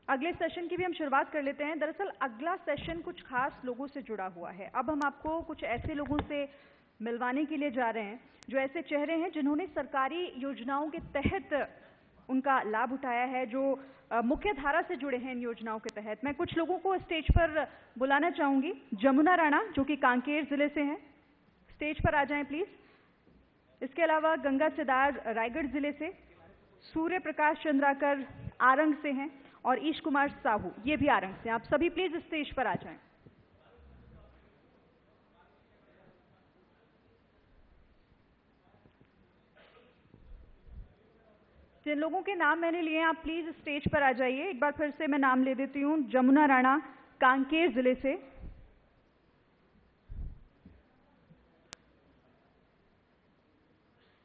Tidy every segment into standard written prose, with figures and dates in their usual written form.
अगले सेशन की भी हम शुरुआत कर लेते हैं। दरअसल अगला सेशन कुछ खास लोगों से जुड़ा हुआ है। अब हम आपको कुछ ऐसे लोगों से मिलवाने के लिए जा रहे हैं जो ऐसे चेहरे हैं जिन्होंने सरकारी योजनाओं के तहत उनका लाभ उठाया है, जो मुख्य धारा से जुड़े हैं इन योजनाओं के तहत। मैं कुछ लोगों को स्टेज पर बुलाना चाहूंगी। जमुना राणा जो कि कांकेर जिले से हैं, स्टेज पर आ जाएं प्लीज। इसके अलावा गंगा सिदार रायगढ़ जिले से, सूर्य प्रकाश चंद्राकर आरंग से हैं और ईश कुमार साहू ये भी आरंग से। आप सभी प्लीज स्टेज पर आ जाएं। जिन लोगों के नाम मैंने लिए आप प्लीज स्टेज पर आ जाइए। एक बार फिर से मैं नाम ले देती हूं। जमुना राणा कांकेर जिले से,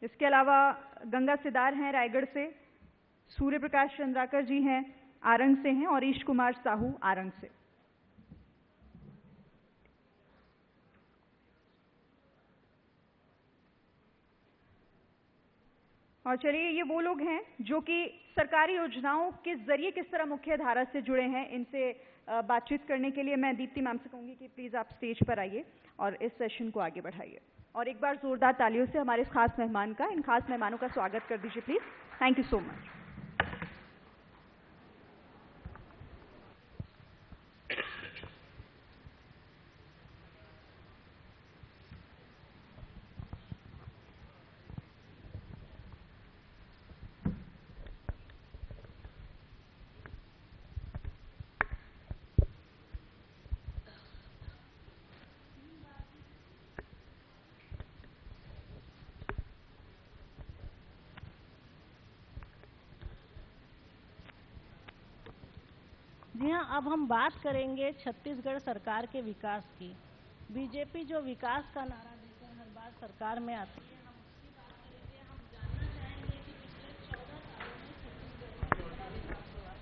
इसके अलावा गंगा सिदार हैं रायगढ़ से, सूर्य प्रकाश चंद्राकर जी हैं आरंग से हैं और ईश कुमार साहू आरंग से। और चलिए, ये वो लोग हैं जो कि सरकारी योजनाओं के जरिए किस तरह मुख्य धारा से जुड़े हैं। इनसे बातचीत करने के लिए मैं दीप्ति मैम से कहूंगी कि प्लीज आप स्टेज पर आइए और इस सेशन को आगे बढ़ाइए। और एक बार जोरदार तालियों से हमारे खास मेहमान का, इन खास मेहमानों का स्वागत कर दीजिए please. Thank you so much. जी हाँ, अब हम बात करेंगे छत्तीसगढ़ सरकार के विकास की। बीजेपी जो विकास का नारा देकर हर बार सरकार में आती है, हम उसकी बात करेंगे। हम जानना चाहेंगे कि पिछले 14 सालों में छत्तीसगढ़ में कितना विकास हुआ।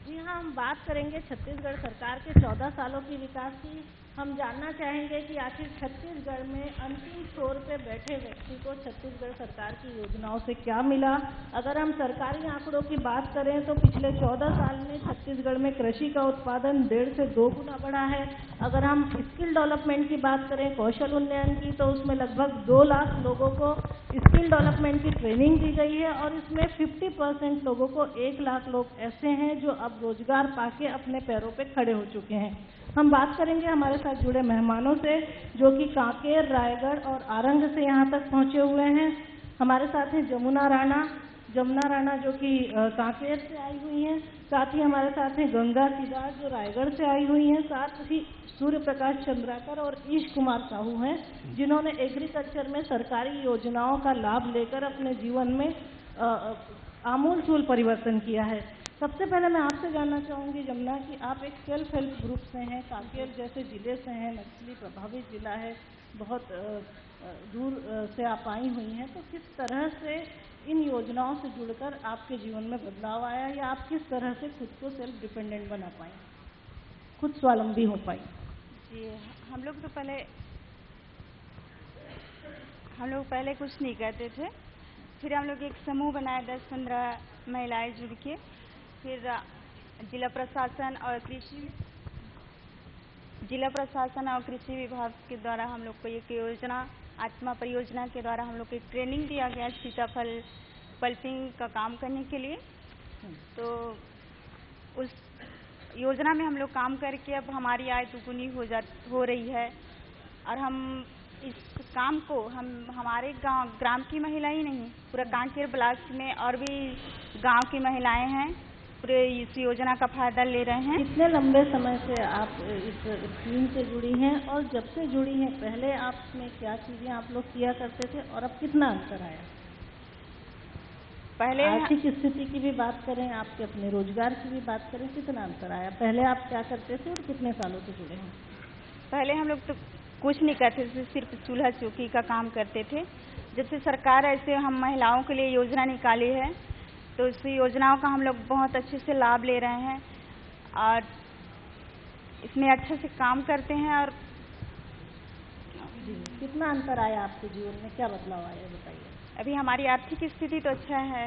जी हाँ, हम बात करेंगे छत्तीसगढ़ सरकार के 14 सालों की विकास की। हम जानना चाहेंगे कि आखिर छत्तीसगढ़ में अंतिम छोर पे बैठे व्यक्ति को छत्तीसगढ़ सरकार की योजनाओं से क्या मिला। अगर हम सरकारी आंकड़ों की बात करें तो पिछले 14 साल में छत्तीसगढ़ में कृषि का उत्पादन 1.5 से 2 गुना बढ़ा है। अगर हम स्किल डेवलपमेंट की बात करें, कौशल उन्नयन की, तो उसमें लगभग 2 लाख लोगों को स्किल डेवलपमेंट की ट्रेनिंग दी गई है और इसमें 50% लोगों को 1 लाख लोग ऐसे हैं जो अब रोजगार पाके अपने पैरों पे खड़े हो चुके हैं। हम बात करेंगे हमारे साथ जुड़े मेहमानों से जो कि कांकेर, रायगढ़ और आरंग से यहाँ तक पहुँचे हुए हैं। हमारे साथ हैं जमुना राणा जो कि कांकेर से आई हुई हैं। साथ ही हमारे साथ हैं गंगा सिदार जो रायगढ़ से आई हुई हैं। साथ ही सूर्य प्रकाश चंद्राकर और ईश कुमार साहू हैं जिन्होंने एग्रीकल्चर में सरकारी योजनाओं का लाभ लेकर अपने जीवन में आमूलचूल परिवर्तन किया है। सबसे पहले मैं आपसे जानना चाहूँगी जमुना कि आप एक सेल्फ हेल्प ग्रुप से हैं, कांकेर जैसे जिले से हैं, नक्सली प्रभावित जिला है, बहुत दूर से आप आई हुई हैं, तो किस तरह से इन योजनाओं से जुड़कर आपके जीवन में बदलाव आया या आप किस तरह से खुद को सेल्फ डिपेंडेंट बना पाई, खुद स्वावलंबी हो पाई? जी, हम लोग पहले कुछ नहीं करते थे। फिर हम लोग एक समूह बनाया 10-15 महिलाएं जुड़ के, फिर जिला प्रशासन और कृषि विभाग के द्वारा हम लोग को एक योजना, आत्मा परियोजना के द्वारा हम लोग को एक ट्रेनिंग दिया गया सीताफल पल्पिंग का काम करने के लिए। तो उस योजना में हम लोग काम करके अब हमारी आय दुगुनी हो रही है और हम इस काम को हमारे ग्राम की महिला ही नहीं, पूरा कांकेर ब्लॉक में और भी गांव की महिलाएं हैं, पूरे इस योजना का फायदा ले रहे हैं। कितने लंबे समय से आप इस स्कीम से जुड़ी हैं और जब से जुड़ी हैं पहले आप में क्या चीजें आप लोग किया करते थे और अब कितना अंतर आया? पहले आर्थिक स्थिति की भी बात करें, आपके अपने रोजगार की भी बात करें, कितना अंतर आया? पहले आप क्या करते थे और कितने सालों से जुड़े हैं? पहले हम लोग तो कुछ नहीं करते थे, सिर्फ चूल्हा चौकी का काम करते थे। जब से सरकार ऐसे हम महिलाओं के लिए योजना निकाली है तो इस योजनाओं का हम लोग बहुत अच्छे से लाभ ले रहे हैं और इसमें अच्छे से काम करते हैं। और कितना अंतर आया आपके जीवन में, क्या बदलाव आया बताइए। अभी हमारी आर्थिक स्थिति तो अच्छा है।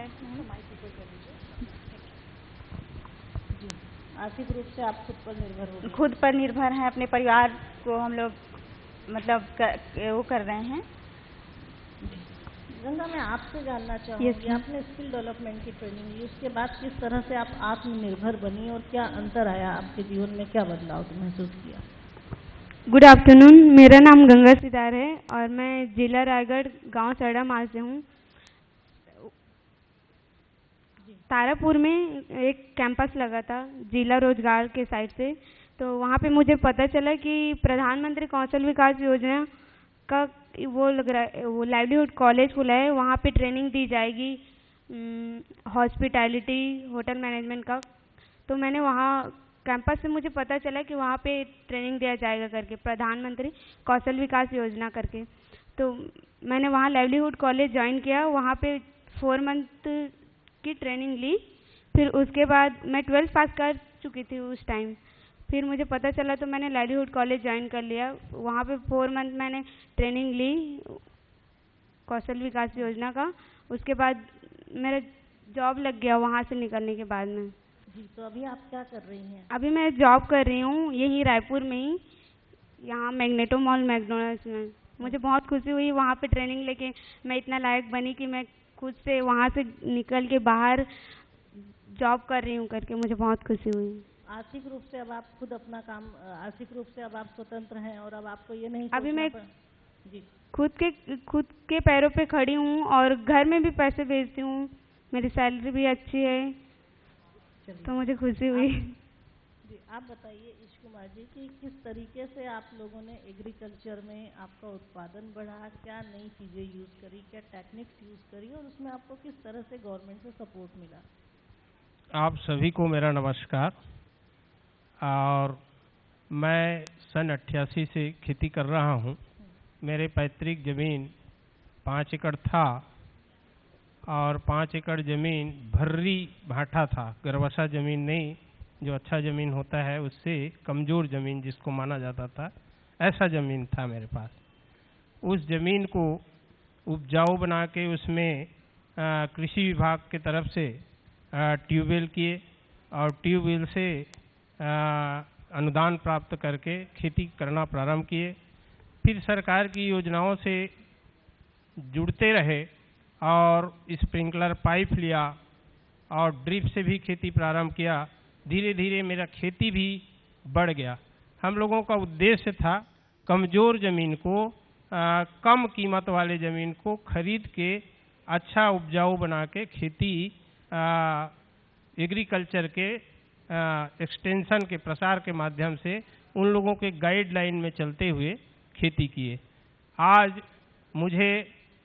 आर्थिक रूप से आप खुद पर निर्भर हो गए। खुद पर निर्भर हैं, अपने परिवार को हम लोग मतलब वो कर रहे हैं। गंगा, मैं आपसे जानना चाहूँगी, आपने स्किल डेवलपमेंट की ट्रेनिंग ली, उसके बाद किस तरह से आप आत्मनिर्भर बनी और क्या अंतर आया आपके जीवन में, क्या बदलाव महसूस किया। गुड आफ्टरनून, मेरा नाम गंगा सिदार है और मैं जिला रायगढ़ गांव सड़ा माल से हूँ। तारापुर में एक कैंपस लगा था जिला रोजगार के साइड से, तो वहाँ पे मुझे पता चला कि प्रधानमंत्री कौशल विकास योजना का वो लग रहा है, वो लाइवलीहुड कॉलेज खुला है, वहाँ पे ट्रेनिंग दी जाएगी हॉस्पिटैलिटी होटल मैनेजमेंट का। तो मैंने वहाँ कैंपस से मुझे पता चला कि वहाँ पे ट्रेनिंग दिया जाएगा करके, प्रधानमंत्री कौशल विकास योजना करके। तो मैंने वहाँ लाइवलीहुड कॉलेज ज्वाइन किया, वहाँ पे 4 मंथ की ट्रेनिंग ली। फिर उसके बाद मैं 12th पास कर चुकी थी उस टाइम। फिर मुझे पता चला तो मैंने लाइवलीहुड कॉलेज ज्वाइन कर लिया। वहाँ पे 4 मंथ मैंने ट्रेनिंग ली कौशल विकास योजना का। उसके बाद मेरा जॉब लग गया वहाँ से निकलने के बाद में। जी, तो अभी आप क्या कर रही हैं। अभी मैं जॉब कर रही हूँ यही रायपुर में ही, यहाँ मैग्नेटो मॉल मैकडोनल्ड्स में। मुझे बहुत खुशी हुई वहाँ पे ट्रेनिंग लेके, मैं इतना लायक बनी कि मैं खुद से वहाँ से निकल के बाहर जॉब कर रही हूँ करके मुझे बहुत खुशी हुई। आर्थिक रूप से अब आप खुद अपना काम, आर्थिक रूप से अब आप स्वतंत्र हैं और अब आपको ये नहीं अभी मैं जी खुद के पैरों पे खड़ी हूँ और घर में भी पैसे भेजती हूँ, मेरी सैलरी भी अच्छी है, तो मुझे खुशी हुई। जी, आप बताइए ईश कुमार जी कि किस तरीके से आप लोगों ने एग्रीकल्चर में आपका उत्पादन बढ़ा, क्या नई चीज़ें यूज़ करी, क्या टेक्निक्स यूज़ करी और उसमें आपको किस तरह से गवर्नमेंट से सपोर्ट मिला। आप सभी को मेरा नमस्कार। और मैं सन 88 से खेती कर रहा हूँ। मेरे पैतृक ज़मीन 5 एकड़ था और 5 एकड़ ज़मीन भर्री भाटा था, गरवसा ज़मीन नहीं, जो अच्छा ज़मीन होता है उससे कमज़ोर ज़मीन जिसको माना जाता था, ऐसा ज़मीन था मेरे पास। उस ज़मीन को उपजाऊ बना के उसमें कृषि विभाग की तरफ से ट्यूबवेल किए और ट्यूबवेल से अनुदान प्राप्त करके खेती करना प्रारंभ किए। फिर सरकार की योजनाओं से जुड़ते रहे और स्प्रिंकलर पाइप लिया और ड्रिप से भी खेती प्रारंभ किया। धीरे धीरे मेरा खेती भी बढ़ गया। हम लोगों का उद्देश्य था कमज़ोर ज़मीन को, कम कीमत वाले ज़मीन को खरीद के अच्छा उपजाऊ बना के खेती एग्रीकल्चर के एक्सटेंशन के प्रसार के माध्यम से उन लोगों के गाइडलाइन में चलते हुए खेती किए। आज मुझे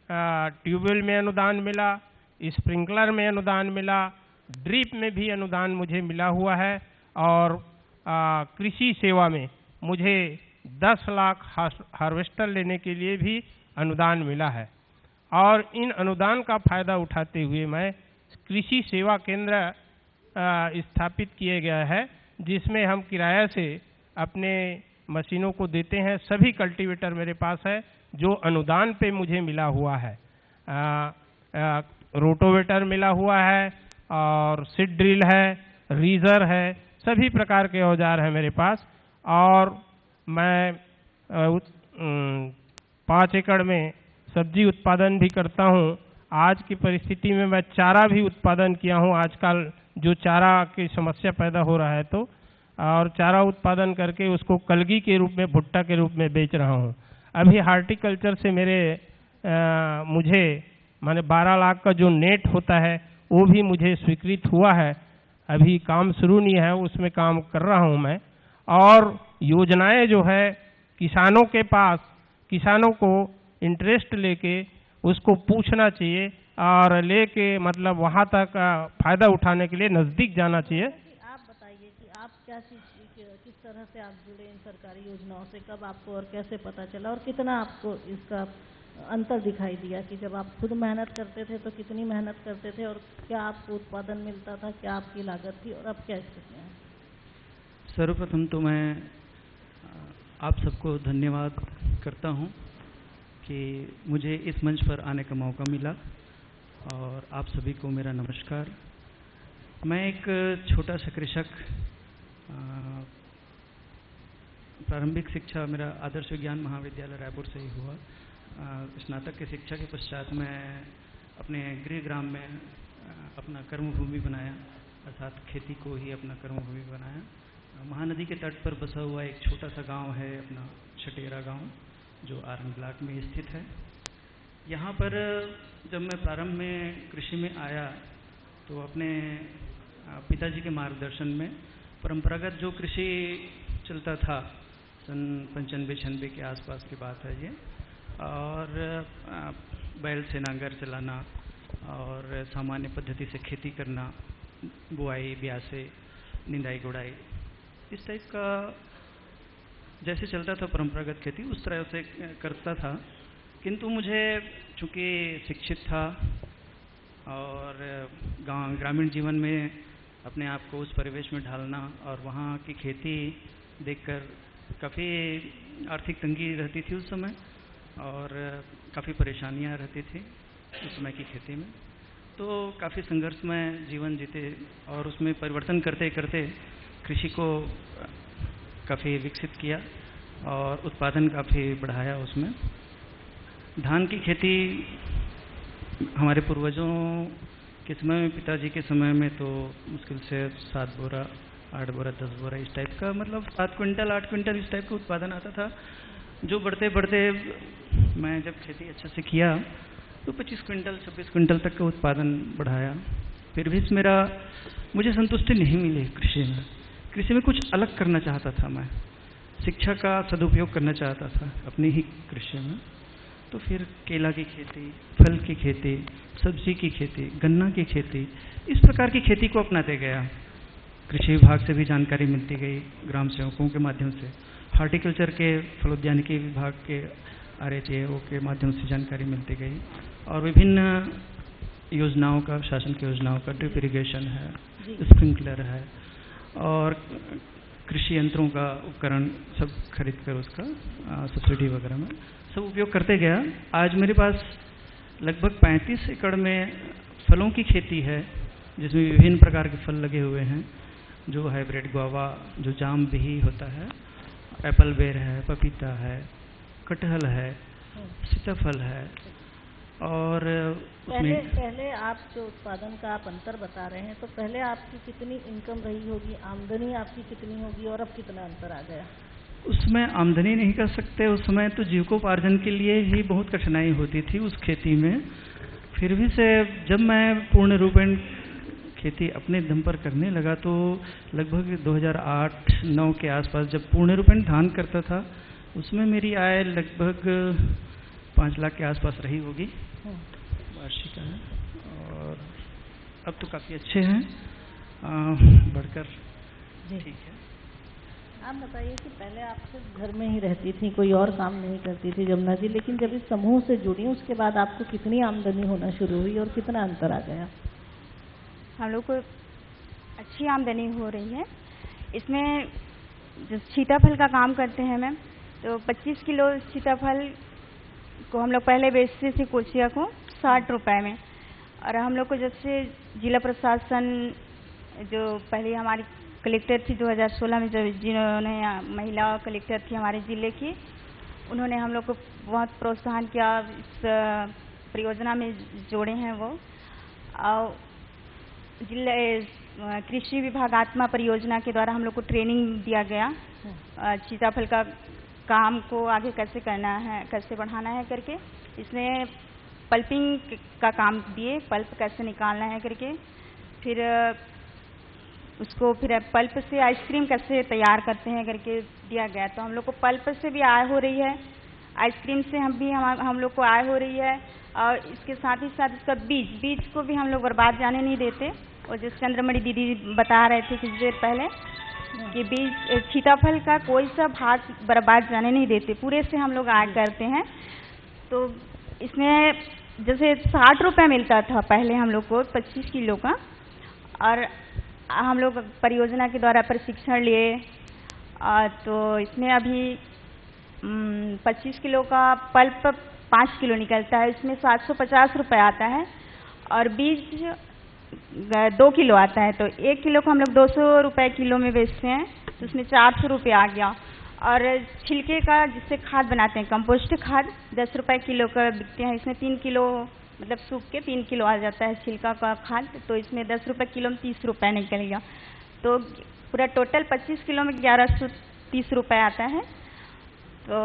ट्यूबवेल में अनुदान मिला, स्प्रिंकलर में अनुदान मिला, ड्रिप में भी अनुदान मुझे मिला हुआ है और कृषि सेवा में मुझे 10 लाख हार्वेस्टर लेने के लिए भी अनुदान मिला है। और इन अनुदान का फ़ायदा उठाते हुए मैं कृषि सेवा केंद्र स्थापित किए गया है, जिसमें हम किराया से अपने मशीनों को देते हैं। सभी कल्टीवेटर मेरे पास है जो अनुदान पे मुझे मिला हुआ है। रोटोवेटर मिला हुआ है और सीड ड्रिल है, रीजर है, सभी प्रकार के औजार हैं मेरे पास। और मैं 5 एकड़ में सब्जी उत्पादन भी करता हूँ। आज की परिस्थिति में मैं चारा भी उत्पादन किया हूँ। आजकल जो चारा की समस्या पैदा हो रहा है तो, और चारा उत्पादन करके उसको कलगी के रूप में, भुट्टा के रूप में बेच रहा हूँ। अभी हार्टिकल्चर से मुझे माने 12 लाख का जो नेट होता है वो भी मुझे स्वीकृत हुआ है। अभी काम शुरू नहीं है, उसमें काम कर रहा हूँ मैं। और योजनाएं जो है किसानों के पास, किसानों को इंटरेस्ट लेके उसको पूछना चाहिए और लेके मतलब वहाँ तक फ़ायदा उठाने के लिए नज़दीक जाना चाहिए। आप बताइए कि आप क्या किस तरह से आप जुड़े इन सरकारी योजनाओं से, कब आपको और कैसे पता चला और कितना आपको इसका अंतर दिखाई दिया कि जब आप खुद मेहनत करते थे तो कितनी मेहनत करते थे और क्या आपको उत्पादन मिलता था, क्या आपकी लागत थी और अब क्या स्थिति है? सर्वप्रथम तो मैं आप सबको धन्यवाद करता हूं कि मुझे इस मंच पर आने का मौका मिला, और आप सभी को मेरा नमस्कार। मैं एक छोटा सा कृषक, प्रारंभिक शिक्षा मेरा आदर्श विज्ञान महाविद्यालय रायपुर से ही हुआ। स्नातक की शिक्षा के पश्चात मैं अपने गृह ग्राम में अपना कर्मभूमि बनाया, अर्थात खेती को ही अपना कर्मभूमि बनाया। महानदी के तट पर बसा हुआ एक छोटा सा गांव है अपना छटेरा गांव, जो आरंग ब्लॉक में स्थित है। यहाँ पर जब मैं प्रारंभ में कृषि में आया तो अपने पिताजी के मार्गदर्शन में परंपरागत जो कृषि चलता था, सन 95-96 के आसपास की बात है ये, और बैल से नांगर चलाना और सामान्य पद्धति से खेती करना, बुआई ब्यासे निंदाई गुड़ाई, इस टाइप का जैसे चलता था परंपरागत खेती उस तरह से करता था। किंतु मुझे चूँकि शिक्षित था और ग्रामीण जीवन में अपने आप को उस परिवेश में ढालना और वहाँ की खेती देखकर काफ़ी आर्थिक तंगी रहती थी उस समय, और काफ़ी परेशानियाँ रहती थी उस समय की खेती में, तो काफ़ी संघर्षमय जीवन जीते और उसमें परिवर्तन करते करते कृषि को काफ़ी विकसित किया और उत्पादन काफ़ी बढ़ाया। उसमें धान की खेती हमारे पूर्वजों के समय में, पिताजी के समय में तो मुश्किल से 7 बोरा 8 बोरा 10 बोरा इस टाइप का, मतलब 7 क्विंटल 8 क्विंटल इस टाइप का उत्पादन आता था, जो बढ़ते बढ़ते मैं जब खेती अच्छे से किया तो 25 क्विंटल 26 क्विंटल तक का उत्पादन बढ़ाया। फिर भी मुझे संतुष्टि नहीं मिली कृषि में कुछ अलग करना चाहता था मैं, शिक्षा का सदुपयोग करना चाहता था अपनी ही कृषि में। तो फिर केला की खेती, फल की खेती, सब्जी की खेती, गन्ना की खेती, इस प्रकार की खेती को अपनाते गया। कृषि विभाग से भी जानकारी मिलती गई, ग्राम सेवकों के माध्यम से, हार्टिकल्चर के फलोद्यानिकी विभाग के RHAO के माध्यम से जानकारी मिलती गई, और विभिन्न योजनाओं का, शासन की योजनाओं का, ड्रिप इरिगेशन है, स्प्रिंकलर है, और कृषि यंत्रों का उपकरण सब खरीद कर उसका सब्सिडी वगैरह में सब उपयोग करते गया। आज मेरे पास लगभग 35 एकड़ में फलों की खेती है, जिसमें विभिन्न प्रकार के फल लगे हुए हैं, जो हाइब्रिड गुआवा, जो जाम भी होता है, एप्पल बेर है, पपीता है, कटहल है, सीताफल है, और पहले आप जो उत्पादन का आप अंतर बता रहे हैं, तो पहले आपकी कितनी इनकम रही होगी, आमदनी आपकी कितनी होगी, और अब कितना अंतर आ गया? उसमें आमदनी नहीं कर सकते, उस समय तो जीविकोपार्जन के लिए ही बहुत कठिनाई होती थी उस खेती में। फिर भी से जब मैं पूर्ण रूपेण खेती अपने दम पर करने लगा तो लगभग 2008-9 के आसपास जब पूर्ण रूपेण धान करता था, उसमें मेरी आय लगभग 5 लाख के आसपास रही होगी वार्षिक आय, और अब तो काफ़ी अच्छे हैं, बढ़कर ठीक है। आप बताइए कि पहले आप सिर्फ घर में ही रहती थी, कोई और काम नहीं करती थी जमुना जी, लेकिन जब इस समूह से जुड़ी उसके बाद आपको कितनी आमदनी होना शुरू हुई और कितना अंतर आ गया? हम लोग को अच्छी आमदनी हो रही है। इसमें जो सीताफल का काम करते हैं मैम, तो 25 किलो सीताफल को हम लोग पहले बेचते थे कोचिया को 60 रुपए में, और हम लोग को जैसे जिला प्रशासन, जो पहले हमारी कलेक्टर थी 2016 में, जब जिन्होंने महिला कलेक्टर थी हमारे ज़िले की, उन्होंने हम लोग को बहुत प्रोत्साहन किया, इस परियोजना में जोड़े हैं वो। और जिले कृषि विभाग आत्मा परियोजना के द्वारा हम लोग को ट्रेनिंग दिया गया, सीताफल का काम को आगे कैसे करना है, कैसे बढ़ाना है करके। इसमें पल्पिंग का काम दिए, पल्प कैसे निकालना है करके, फिर उसको फिर पल्प से आइसक्रीम कैसे तैयार करते हैं करके दिया गया। तो हम लोग को पल्प से भी आय हो रही है, आइसक्रीम से हम लोग को आय हो रही है, और इसके साथ ही साथ इसका बीज को भी हम लोग बर्बाद जाने नहीं देते। और जिस चंद्रमणि दीदी बता रहे थे कुछ देर पहले कि बीज सीताफल का कोई सा भाग बर्बाद जाने नहीं देते, पूरे से हम लोग आय करते हैं। तो इसमें जैसे 60 रुपये मिलता था पहले हम लोग को 25 किलो का, और हम लोग परियोजना के द्वारा प्रशिक्षण लिए तो इसमें अभी 25 किलो का पल्प 5 किलो निकलता है, इसमें 750 रुपये आता है, और बीज 2 किलो आता है, तो 1 किलो को हम लोग 200 रुपये किलो में बेचते हैं, तो उसमें 400 रुपये आ गया। और छिलके का जिससे खाद बनाते हैं, कंपोस्ट खाद 10 रुपये किलो का बिकते हैं, इसमें 3 किलो मतलब सूख के 3 किलो आ जाता है छिलका का खाद, तो इसमें 10 रुपये किलो में 30 रुपये निकलेगा, तो पूरा टोटल 25 किलो में 1130 रुपये आता है। तो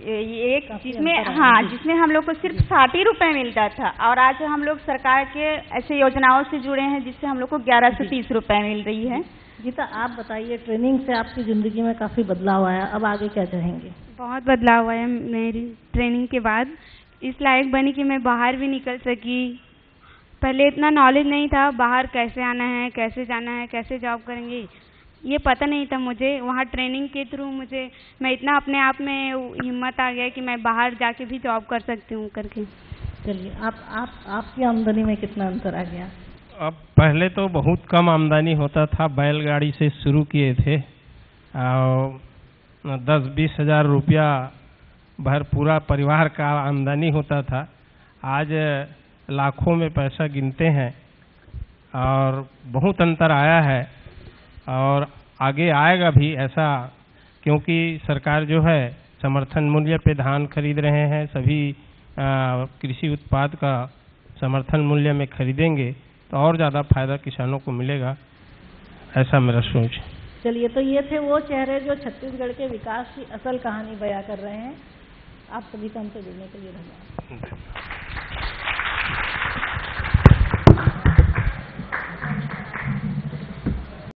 ये एक जिसमें हम लोग को सिर्फ 60 रुपये मिलता था, और आज हम लोग सरकार के ऐसे योजनाओं से जुड़े हैं जिससे हम लोग को 1130 रुपये मिल रही है। गीता, आप बताइए, ट्रेनिंग से आपकी ज़िंदगी में काफ़ी बदलाव आया, अब आगे क्या चाहेंगे? बहुत बदलाव आया मेरी ट्रेनिंग के बाद, इस लायक बनी कि मैं बाहर भी निकल सकी। पहले इतना नॉलेज नहीं था, बाहर कैसे आना है, कैसे जाना है, कैसे जॉब करेंगे, ये पता नहीं था मुझे। वहाँ ट्रेनिंग के थ्रू मैं इतना अपने आप में हिम्मत आ गया कि मैं बाहर जाके भी जॉब कर सकती हूँ करके। चलिए, आपकी आमदनी में कितना अंतर आ गया? अब पहले तो बहुत कम आमदनी होता था, बैलगाड़ी से शुरू किए थे, 10-20 हज़ार रुपया भर पूरा परिवार का आमदनी होता था। आज लाखों में पैसा गिनते हैं, और बहुत अंतर आया है, और आगे आएगा भी ऐसा, क्योंकि सरकार जो है समर्थन मूल्य पे धान खरीद रहे हैं, सभी कृषि उत्पाद का समर्थन मूल्य में खरीदेंगे तो और ज़्यादा फायदा किसानों को मिलेगा, ऐसा मेरा सोच। चलिए, तो ये थे वो चेहरे जो छत्तीसगढ़ के विकास की असल कहानी बयां कर रहे हैं। आप सभी का हमसे जुड़ने के लिए धन्यवाद।